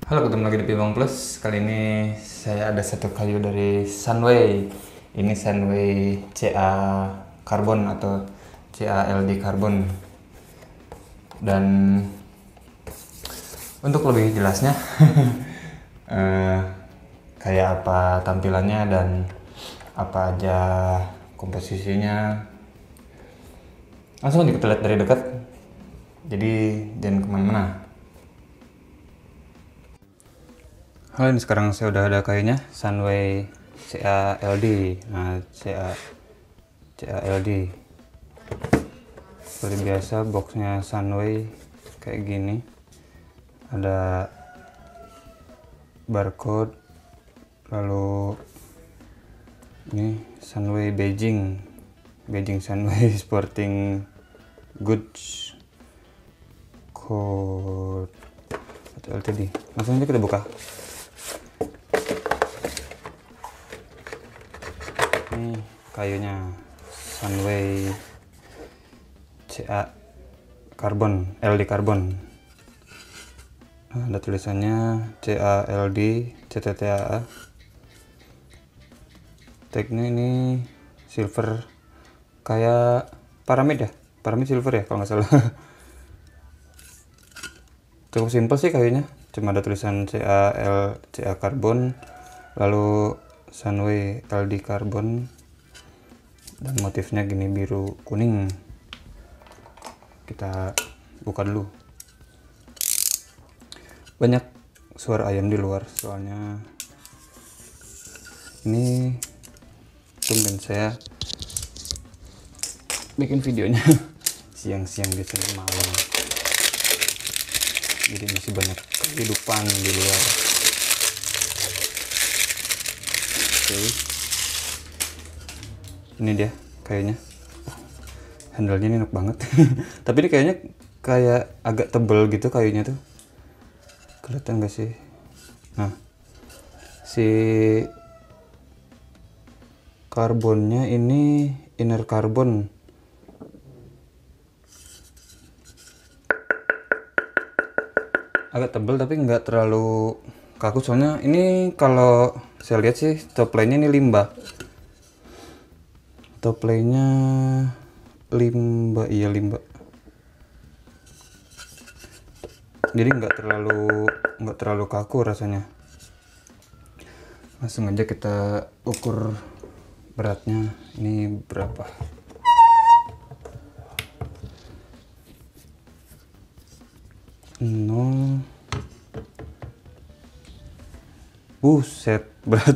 Halo, ketemu lagi di Pibang Plus. Kali ini saya ada satu kayu dari Sunway. Ini Sunway CA Carbon atau CALD Carbon. Dan untuk lebih jelasnya, eh, kayak apa tampilannya dan apa aja komposisinya, langsung aja kita lihat dari dekat. Jadi jangan kemana-mana. Halo, ini sekarang saya udah ada kayunya Sunway CALD. Nah, CALD seperti biasa, boxnya Sunway kayak gini, ada barcode, lalu ini Sunway Beijing Sunway Sporting Goods code atau LTD. Langsung aja kita buka. Ini kayunya Sunway CA Carbon, LD Carbon. Nah, ada tulisannya CALD CTTA. Tagnya ini silver, kayak Paramid silver ya kalau nggak salah. Cukup simpel sih kayunya, cuma ada tulisan CA Carbon, lalu Sunway LD Carbon, dan motifnya gini biru kuning. Kita buka dulu. Banyak suara ayam di luar, soalnya ini tumben saya bikin videonya siang-siang, biasanya malam, jadi masih banyak kehidupan di luar. Oke. Ini dia kayunya. Handle-nya ini enak banget. Tapi ini kayaknya kayak agak tebel gitu kayunya tuh. Kelihatan gak sih? Nah, si karbonnya ini inner carbon. Agak tebel tapi nggak terlalu kaku, soalnya ini kalau saya lihat sih top line-nya ini limbah. Top line-nya limbah, iya limbah. Jadi nggak terlalu kaku rasanya. Langsung aja kita ukur beratnya. Ini berapa? Buset, berat.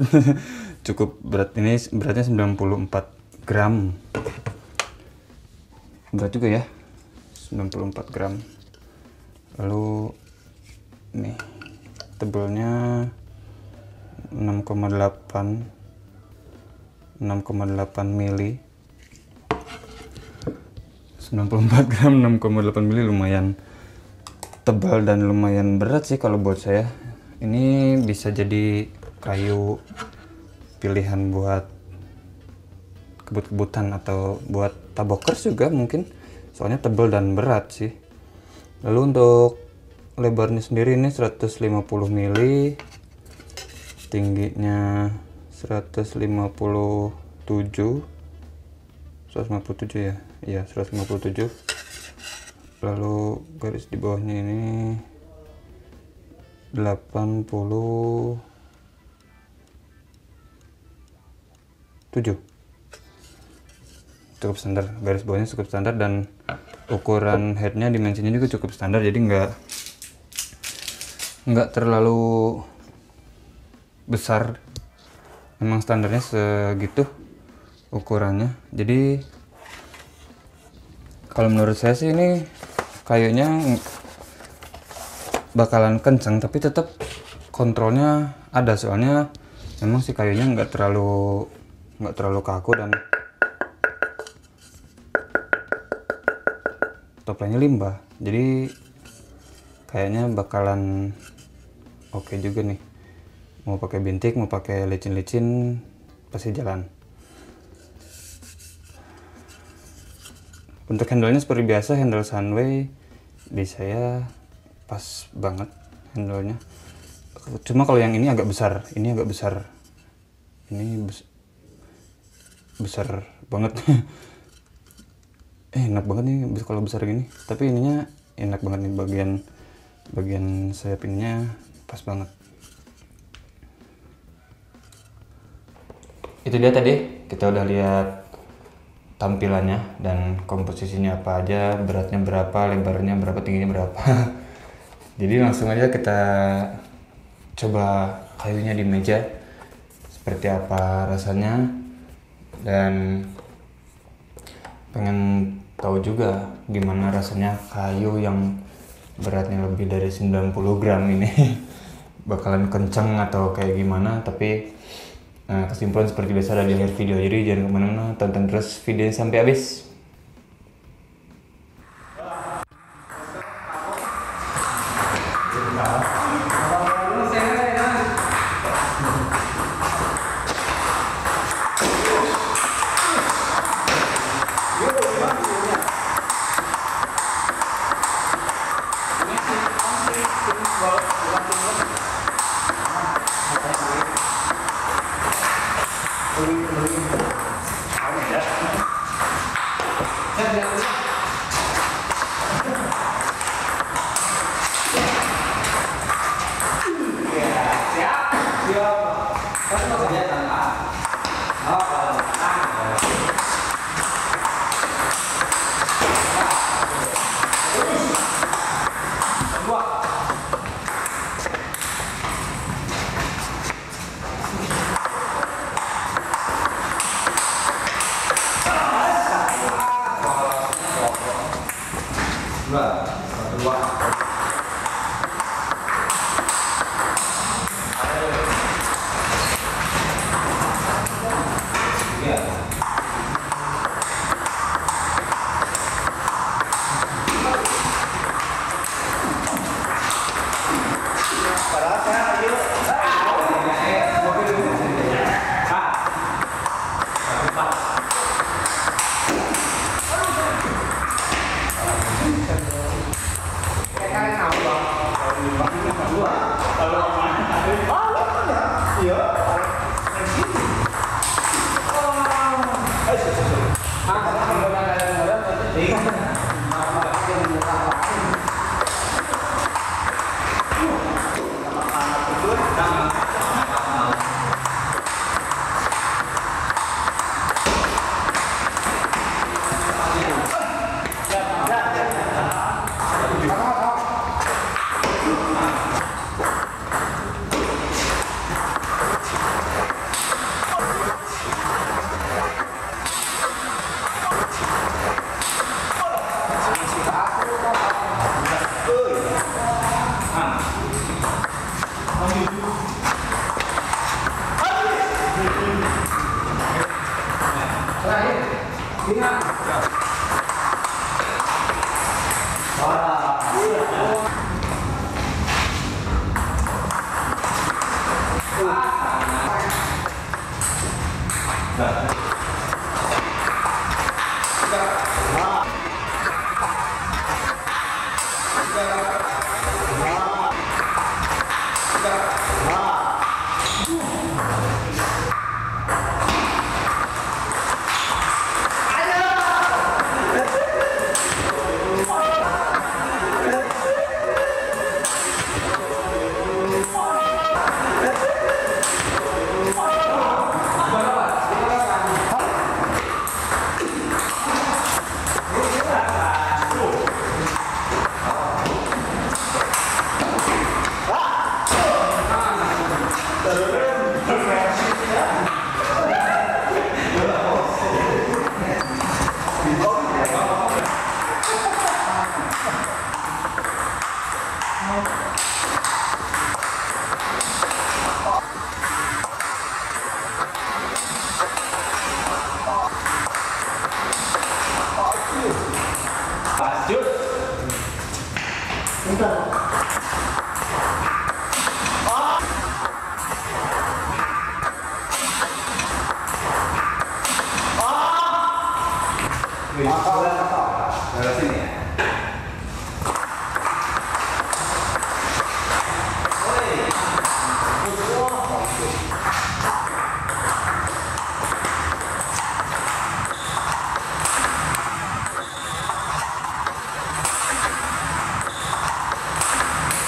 Cukup berat, ini beratnya 94 gram. Berat juga ya, 94 gram. Lalu nih tebelnya 6,8 mili. 94 gram 6,8 mili lumayan tebal dan lumayan berat sih kalau buat saya. Ini bisa jadi kayu pilihan buat kebut-kebutan atau buat tabokers juga mungkin, soalnya tebal dan berat sih. Lalu untuk lebarnya sendiri ini 150 mili, tingginya 157 ya, iya 157. Lalu garis di bawahnya ini 87. Cukup standar, garis bawahnya cukup standar, dan ukuran headnya dimensinya juga cukup standar, jadi nggak terlalu besar. Memang standarnya segitu ukurannya. Jadi kalau menurut saya sih ini kayunya bakalan kenceng, tapi tetap kontrolnya ada, soalnya memang si kayunya nggak terlalu kaku dan topengnya limbah, jadi kayaknya bakalan oke juga nih. Mau pakai bintik, mau pakai licin-licin, pasti jalan. Untuk handle-nya seperti biasa, handle Sunway di saya pas banget handle-nya. Cuma kalau yang ini agak besar, ini agak besar, ini besar banget. Enak banget nih kalau besar gini, tapi ininya enak banget nih, bagian sayap ininya pas banget. Itu dia tadi, kita udah lihat tampilannya dan komposisinya apa aja, beratnya berapa, lebarnya berapa, tingginya berapa. Jadi langsung aja kita coba kayunya di meja seperti apa rasanya, dan pengen tahu juga gimana rasanya kayu yang beratnya lebih dari 90 gram ini. Bakalan kenceng atau kayak gimana, tapi kesimpulan seperti biasa ada di akhir video, jadi jangan kemana-mana, tonton terus videonya sampai habis.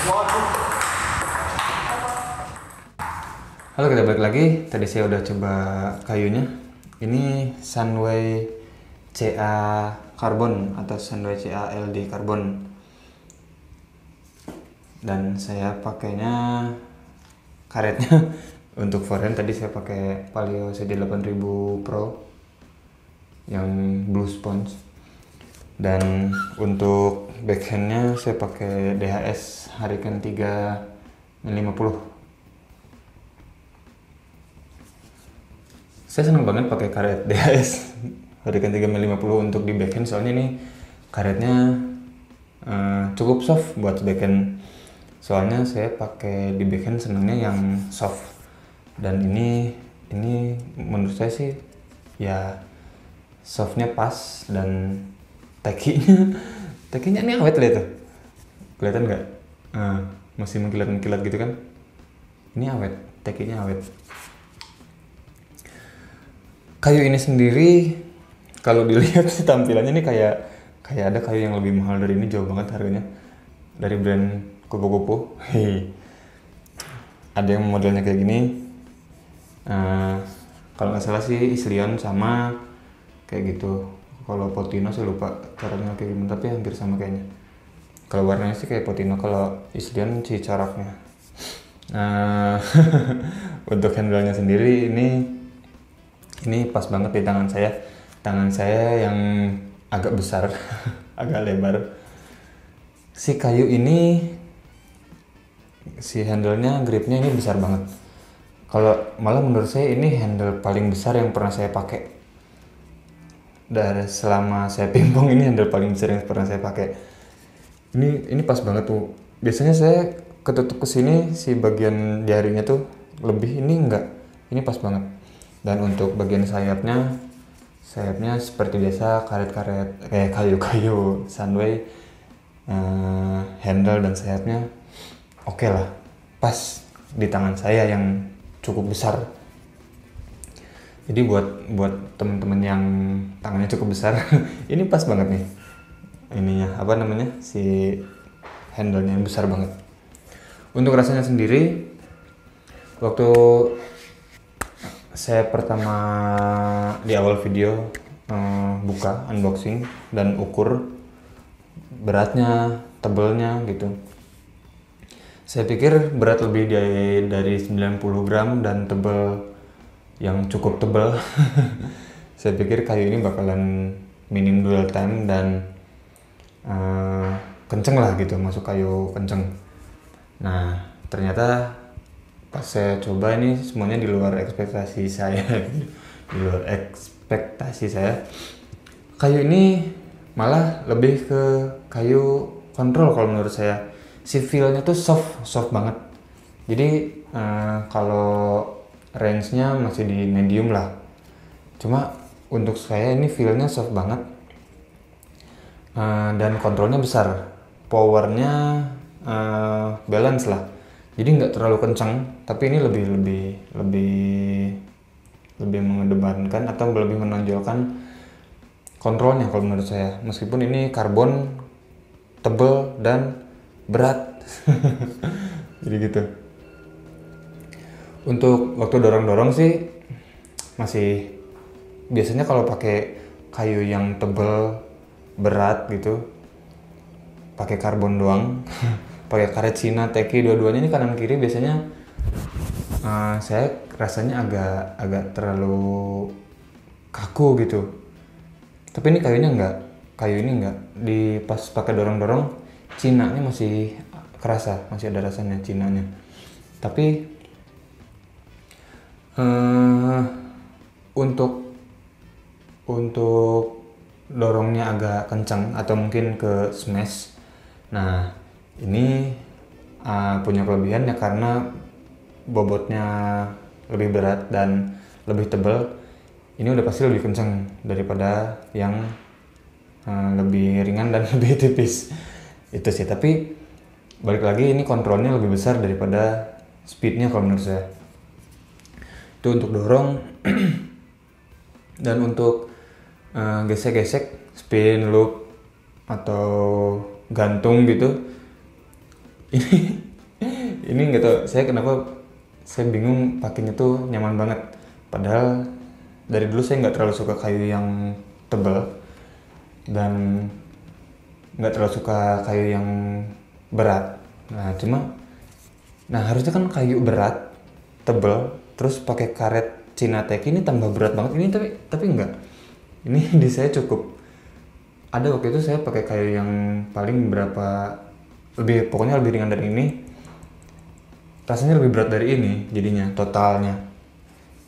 Halo, kita balik lagi. Tadi saya udah coba kayunya. Ini Sunway CA Carbon atau Sunway CA LD Carbon. Dan saya pakainya karetnya untuk forehand tadi saya pakai Palio CD 8000 Pro yang blue sponge. Dan untuk backhandnya saya pakai DHS Hurricane 350. Saya senang banget pakai karet DHS Hurricane 350 untuk di backhand, soalnya ini karetnya cukup soft buat backhand. Soalnya saya pakai di backhand senangnya yang soft, dan ini menurut saya sih ya softnya pas, dan tekinya ini awet, lihat tuh, kelihatan nggak? Masih mengkilat-kilat gitu kan? Ini awet, tekinya awet. Kayu ini sendiri kalau dilihat sih tampilannya ini kayak ada kayu yang lebih mahal dari ini, jauh banget harganya, dari brand Kupu-Kupu. Ada yang modelnya kayak gini, kalau nggak salah sih Islion sama kayak gitu. Kalau Potino saya lupa caranya kayak gimana, tapi hampir sama kayaknya. Kalau warnanya sih kayak Potino, kalau Islion sih coraknya. Untuk handle-nya sendiri ini pas banget di tangan saya. Tangan saya yang agak besar, agak lebar. Si kayu ini, si handle-nya, gripnya ini besar banget. Kalau malah menurut saya ini handle paling besar yang pernah saya pakai. Dari selama saya pingpong, ini handle paling besar yang pernah saya pakai. Ini pas banget tuh. Biasanya saya ketutup ke sini, si bagian jarinya tuh lebih, ini enggak. Ini pas banget. Dan untuk bagian sayapnya seperti biasa, karet-karet kayak kayu-kayu Sunway, handle dan sayapnya oke lah, pas di tangan saya yang cukup besar. Jadi buat teman-teman yang tangannya cukup besar, ini pas banget nih. Ininya apa namanya, si handle-nya yang besar banget. Untuk rasanya sendiri, waktu saya pertama di awal video buka unboxing dan ukur beratnya, tebalnya gitu, saya pikir berat lebih dari 90 gram dan tebal yang cukup tebal. Saya pikir kayu ini bakalan minim dwell time dan kenceng lah gitu, masuk kayu kenceng. Nah ternyata pas saya coba, ini semuanya di luar ekspektasi saya. Di luar ekspektasi saya. Kayu ini malah lebih ke kayu kontrol kalau menurut saya. Si feel-nya tuh soft banget. Jadi kalau range-nya masih di medium lah. Cuma untuk saya ini feel-nya soft banget. Dan kontrolnya besar. Power-nya balance lah. Jadi nggak terlalu kencang, tapi ini lebih mengedepankan atau lebih menonjolkan kontrolnya kalau menurut saya. Meskipun ini karbon, tebal dan berat. Jadi gitu. Untuk waktu dorong-dorong sih masih, biasanya kalau pakai kayu yang tebal, berat gitu, pakai karbon doang. Pakai karet Cina, teki, dua-duanya ini kanan kiri, biasanya saya rasanya agak terlalu kaku gitu. Tapi ini kayunya enggak, kayu ini enggak. Di pas pakai dorong-dorong, Cina-nya masih kerasa, masih ada rasanya Cina-nya. Tapi untuk dorongnya agak kencang atau mungkin ke smash. Nah ini punya kelebihannya karena bobotnya lebih berat dan lebih tebal. Ini udah pasti lebih kencang daripada yang lebih ringan dan lebih tipis. Itu sih, tapi balik lagi ini kontrolnya lebih besar daripada speednya kalau menurut saya. Itu untuk dorong. Dan untuk gesek-gesek, spin, loop, atau gantung gitu, ini ini nggak tahu saya kenapa saya bingung pakainya tuh nyaman banget, padahal dari dulu saya nggak terlalu suka kayu yang tebal dan nggak terlalu suka kayu yang berat. Nah harusnya kan kayu berat tebal terus pakai karet Cina Teak ini tambah berat banget ini, tapi enggak, ini di saya cukup. Ada waktu itu saya pakai kayu yang paling berapa, pokoknya lebih ringan dari ini, rasanya lebih berat dari ini jadinya totalnya.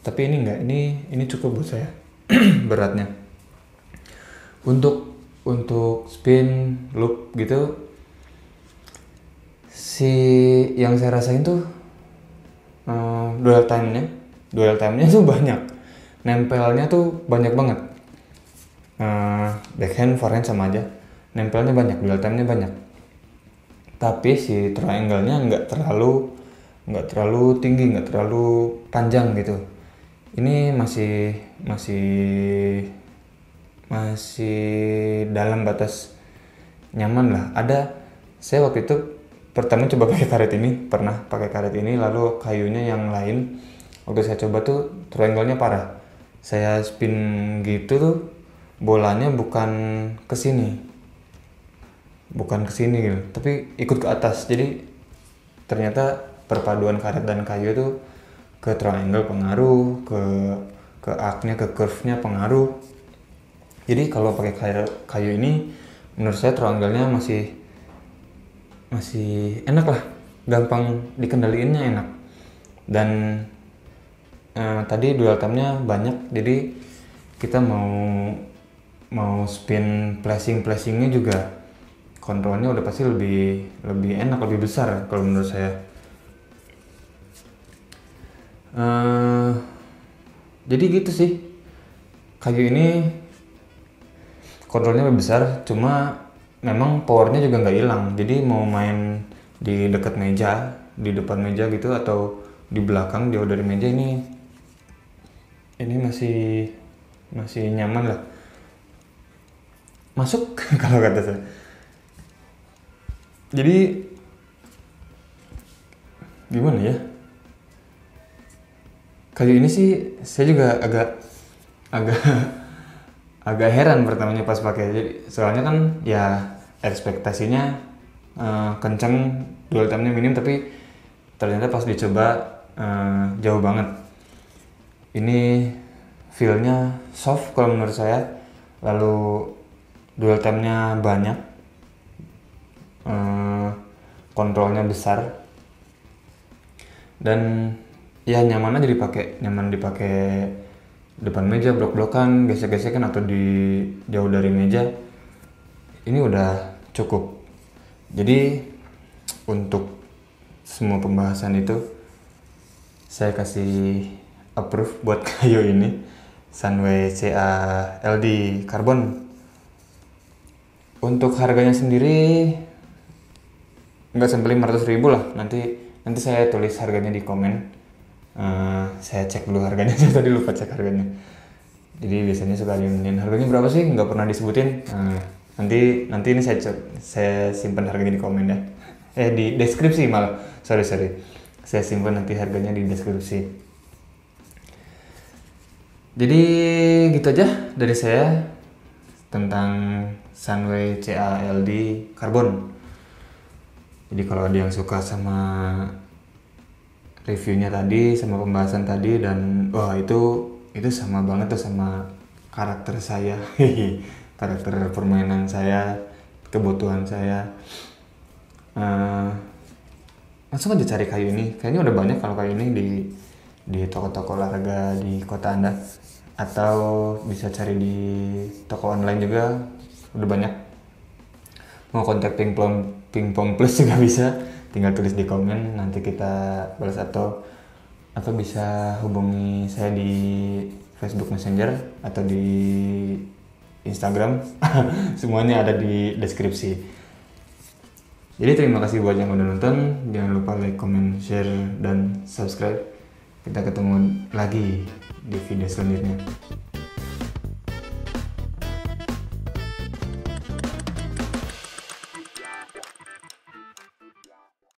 Tapi ini enggak, ini cukup buat saya beratnya. Untuk spin loop gitu, si yang saya rasain tuh dwell time-nya tuh banyak, nempelnya tuh banyak banget. Backhand, forehand sama aja, nempelnya banyak, dwell time-nya banyak. Tapi si triangle-nya nggak terlalu tinggi, nggak terlalu panjang gitu. Ini masih dalam batas nyaman lah. Saya waktu itu pertama coba pakai karet ini, lalu kayunya yang lain waktu saya coba tuh triangle-nya parah. Saya spin gitu tuh bolanya bukan ke sini gitu, tapi ikut ke atas. Jadi ternyata perpaduan karet dan kayu tuh ke triangle pengaruh, ke arc-nya, ke curve-nya pengaruh. Jadi kalau pakai kayu ini menurut saya triangle-nya masih enak lah, gampang dikendaliinnya, enak. Dan tadi dwell time-nya banyak, jadi kita mau spin flashingnya juga kontrolnya udah pasti lebih enak, lebih besar kalau menurut saya. Jadi gitu sih, kayu ini kontrolnya lebih besar, cuma memang powernya juga nggak hilang. Jadi mau main di dekat meja, di depan meja gitu, atau di belakang jauh dari meja, ini masih nyaman lah, masuk kalau kata saya. Jadi gimana ya, kayu ini sih saya juga agak heran pertamanya pas pakai. Jadi soalnya kan ya ekspektasinya kenceng, dwell time-nya minim, tapi ternyata pas dicoba jauh banget. Ini feel-nya soft kalau menurut saya, lalu dwell time-nya banyak, kontrolnya besar, dan ya nyaman dipakai depan meja, blok-blokan, gesek-gesekan, atau di jauh dari meja. Ini udah cukup. Jadi untuk semua pembahasan itu saya kasih approve buat kayu ini, Sunway CA LD Carbon. Untuk harganya sendiri nggak sampai 500.000 lah. Nanti saya tulis harganya di komen. Saya cek dulu harganya, saya tadi lupa cek harganya. Jadi biasanya suka diumumin harganya berapa sih, nggak pernah disebutin. Nanti ini saya simpan harganya di komen ya. Di deskripsi malah. Sorry. Saya simpan nanti harganya di deskripsi. Jadi gitu aja dari saya tentang Sunway CA-LD Carbon. Jadi kalau ada yang suka sama reviewnya tadi, sama pembahasan tadi, dan wah itu sama banget tuh sama karakter saya, karakter permainan saya, kebutuhan saya, langsung aja cari kayu ini. Kayaknya udah banyak kalau kayu ini di toko-toko olahraga di kota Anda, atau bisa cari di toko online juga udah banyak. Mau kontak Pingpong Plus juga bisa, tinggal tulis di komen, nanti kita balas, atau bisa hubungi saya di Facebook Messenger atau di Instagram. Semuanya ada di deskripsi. Jadi terima kasih buat yang udah nonton, jangan lupa like, comment, share, dan subscribe. Kita ketemu lagi di video selanjutnya.